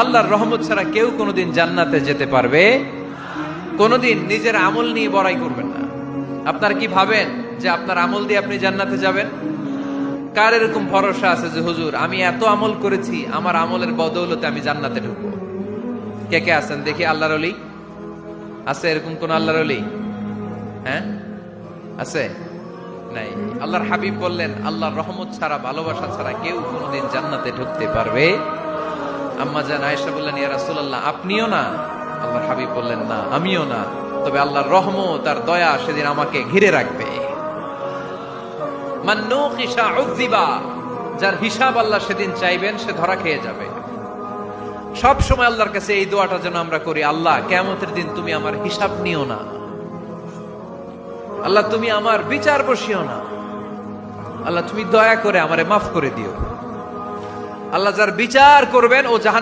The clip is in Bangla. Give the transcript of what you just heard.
আল্লাহর রহমত ছাড়া কেউ কোনোদিন জান্নাতে যেতে পারবে? কোনোদিন নিজের আমল নিয়ে বড়াই করবেন না। আপনারা কি ভাবেন যে আপনার আমল দিয়ে আপনি জান্নাতে যাবেন? কার এরকম ভরসা আছে যে হুজুর আমি এত আমল করেছি, আমার আমলের বদৌলতে আমি জান্নাতে ঢুকবো? কে কে আছেন দেখি আল্লাহর ওলি? আছে এরকম কোন আল্লাহর ওলি? হ্যাঁ আছে? নাই। আল্লাহর হাবিব বললেন আল্লাহর রহমত ছাড়া, ভালোবাসা ছাড়া কেউ কোনোদিন জান্নাতে ঢুকতে পারবে? আম্মা জান আয়েশা বললেন ইয়া রাসূলুল্লাহ আপনিও না? আল্লাহর হাবিব বললেন না আমিও না, তবে আল্লাহর রহমত আর দয়া সেদিন আমাকে ঘিরে রাখবে। মান নুকিশা উযিবা, যার হিসাব আল্লাহ সেদিন চাইবেন সে ধরা খেয়ে যাবে। সব সময় আল্লাহর কাছে এই দোয়াটা যেন আমরা করি, আল্লাহ কিয়ামতের দিন তুমি আমার হিসাব নিও না, আল্লাহ তুমি আমার বিচার বসিও না, আল্লাহ তুমি দয়া করে আমারে মাফ করে দিও। আল্লাহ যার বিচার করবেন ও জাহান্নামে